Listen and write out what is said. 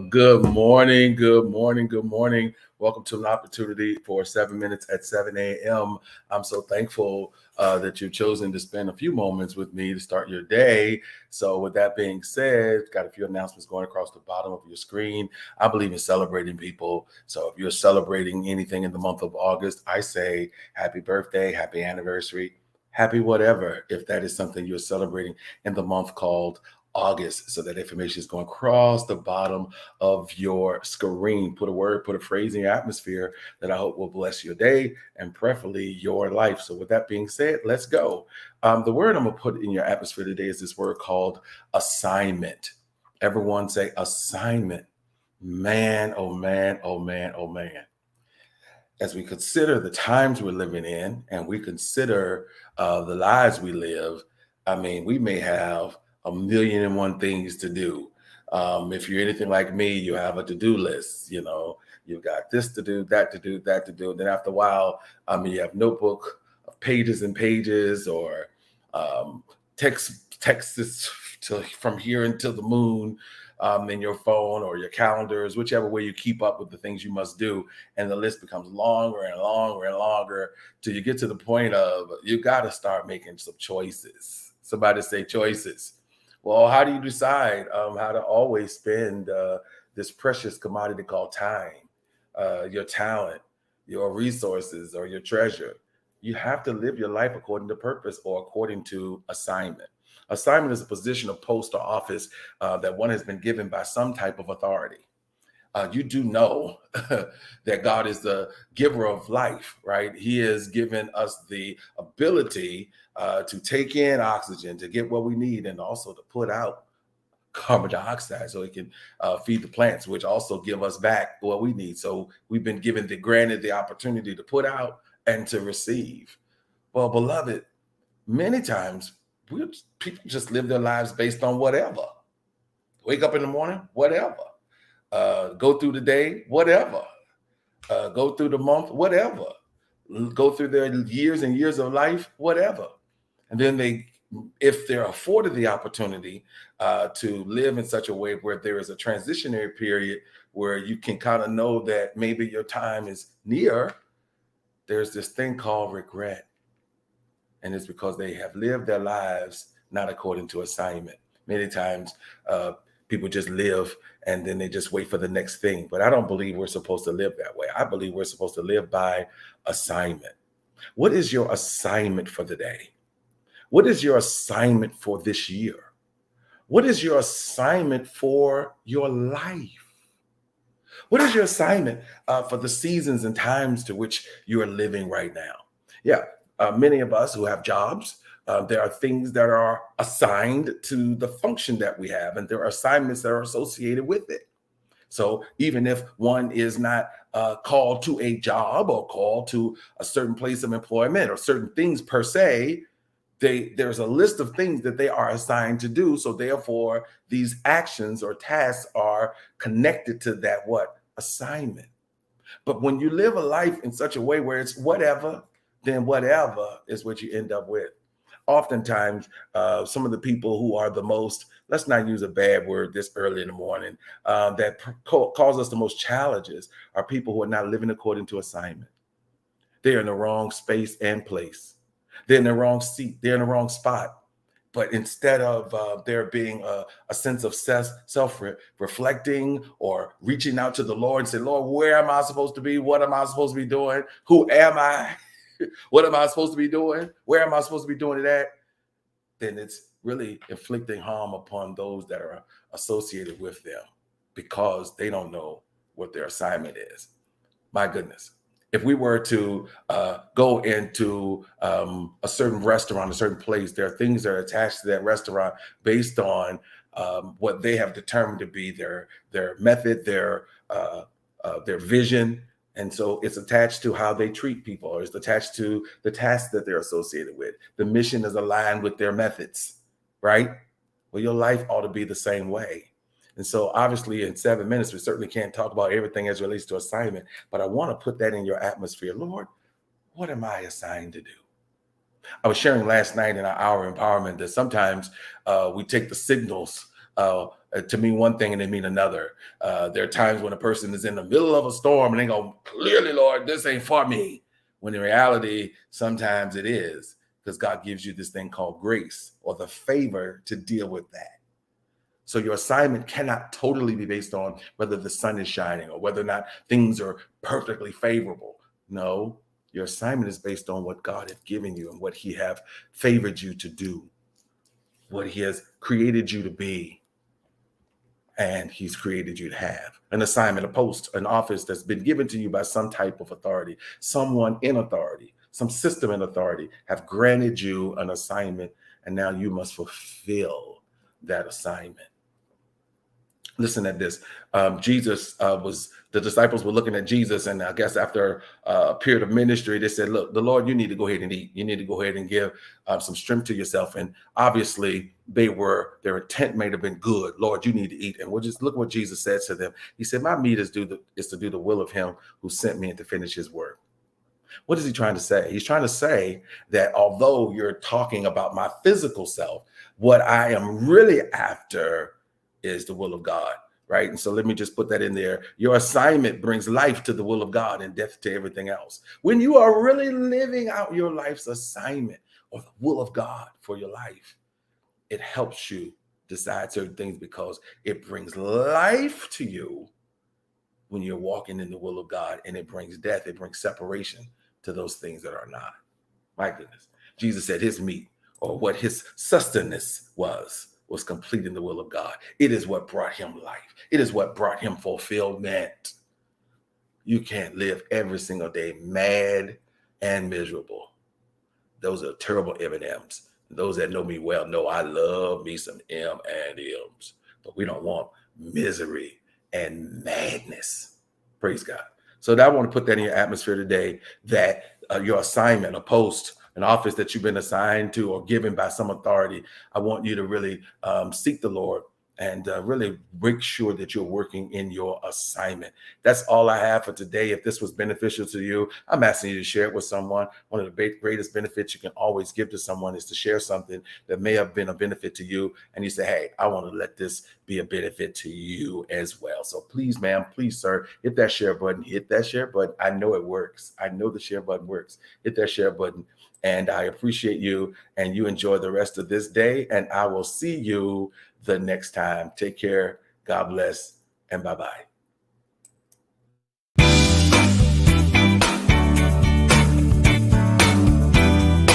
Good morning, good morning, good morning. Welcome to an opportunity for 7 minutes at 7 a.m. I'm so thankful that you've chosen to spend a few moments with me to start your day. So, with that being said, got a few announcements going across the bottom of your screen. I believe in celebrating people. So, if you're celebrating anything in the month of August, I say happy birthday, happy anniversary, happy whatever, if that is something you're celebrating in the month called August. So that information is going across the bottom of your screen. Put a word, put a phrase in your atmosphere that I hope will bless your day and preferably your life. So with that being said, let's go. The word I'm going to put in your atmosphere today is this word called assignment. Everyone say assignment. Man, oh man, oh man, oh man. As we consider the times we're living in and we consider the lives we live, I mean, we may have a million and one things to do. If you're anything like me, you have a to-do list. You've got this to do, that to do, that to do. And then after a while, you have notebook of pages and pages, or texts from here until the moon, in your phone or your calendars, whichever way you keep up with the things you must do. And the list becomes longer and longer and longer till you get to the point of you got to start making some choices. Somebody say choices. Well, how do you decide how to always spend this precious commodity called time, your talent, your resources, or your treasure? You have to live your life according to purpose or according to assignment. Assignment is a position of post or office that one has been given by some type of authority. You do know that God is the giver of life, right? He has given us the ability to take in oxygen, to get what we need, and also to put out carbon dioxide so it can feed the plants, which also give us back what we need. So we've been granted the opportunity to put out and to receive. Well, beloved, many times people just live their lives based on whatever. Wake up in the morning, whatever. Go through the day, whatever. Go through the month, whatever. Go through their years and years of life, whatever. And then if they're afforded the opportunity to live in such a way where there is a transitionary period where you can kind of know that maybe your time is near, there's this thing called regret. And it's because they have lived their lives not according to assignment. Many times people just live and then they just wait for the next thing. But I don't believe we're supposed to live that way. I believe we're supposed to live by assignment. What is your assignment for the day? What is your assignment for this year? What is your assignment for your life? What is your assignment for the seasons and times to which you are living right now? Yeah, many of us who have jobs, there are things that are assigned to the function that we have, and there are assignments that are associated with it. So even if one is not called to a job or called to a certain place of employment or certain things per se, there's a list of things that they are assigned to do. So therefore, these actions or tasks are connected to that assignment. But when you live a life in such a way where it's whatever, then whatever is what you end up with. Oftentimes, some of the people who are the most, let's not use a bad word this early in the morning, that cause us the most challenges are people who are not living according to assignment. They're in the wrong space and place. They're in the wrong seat. They're in the wrong spot. But instead of there being a sense of self-reflecting or reaching out to the Lord and say, Lord, where am I supposed to be? What am I supposed to be doing? Who am I? What am I supposed to be doing? Where am I supposed to be doing it at? Then it's really inflicting harm upon those that are associated with them because they don't know what their assignment is. My goodness. If we were to go into a certain restaurant, a certain place, there are things that are attached to that restaurant based on what they have determined to be their method, their vision. And so it's attached to how they treat people, or it's attached to the tasks that they're associated with. The mission is aligned with their methods, right? Well, your life ought to be the same way. And so obviously in 7 minutes, we certainly can't talk about everything as it relates to assignment, but I want to put that in your atmosphere. Lord, what am I assigned to do? I was sharing last night in our hour empowerment that sometimes we take the signals to mean one thing and they mean another. There are times when a person is in the middle of a storm and they go, clearly, Lord, this ain't for me. When in reality, sometimes it is, because God gives you this thing called grace or the favor to deal with that. So your assignment cannot totally be based on whether the sun is shining or whether or not things are perfectly favorable. No, your assignment is based on what God has given you and what he have favored you to do, what he has created you to be, and he's created you to have. An assignment, a post, an office that's been given to you by some type of authority, someone in authority, some system in authority have granted you an assignment, and now you must fulfill that assignment. Listen at this. The disciples were looking at Jesus, and I guess after a period of ministry, they said, look, the Lord, you need to go ahead and eat. You need to go ahead and give some strength to yourself. And obviously their intent may have been good. Lord, you need to eat. And we'll just look what Jesus said to them. He said, my meat is to do the will of him who sent me and to finish his work. What is he trying to say? He's trying to say that although you're talking about my physical self, what I am really after is the will of God, right? And so let me just put that in there. Your assignment brings life to the will of God and death to everything else. When you are really living out your life's assignment or the will of God for your life, it helps you decide certain things because it brings life to you when you're walking in the will of God, and it brings death, it brings separation to those things that are not. My goodness. Jesus said his meat, or what his sustenance was completing the will of God. It is what brought him life. It is what brought him fulfillment. You can't live every single day mad and miserable. Those are terrible M&Ms. Those that know me well know I love me some M&Ms, but we don't want misery and madness. Praise God. So I want to put that in your atmosphere today, that your assignment, a post, an office that you've been assigned to or given by some authority, I want you to really seek the Lord and really make sure that you're working in your assignment. That's all I have for today. If this was beneficial to you, I'm asking you to share it with someone. One of the greatest benefits you can always give to someone is to share something that may have been a benefit to you. And you say, hey, I want to let this be a benefit to you as well. So please, ma'am, please, sir, hit that share button. Hit that share button. I know it works. I know the share button works. Hit that share button. And I appreciate you, and you enjoy the rest of this day. And I will see you the next time. Take care. God bless, and bye-bye.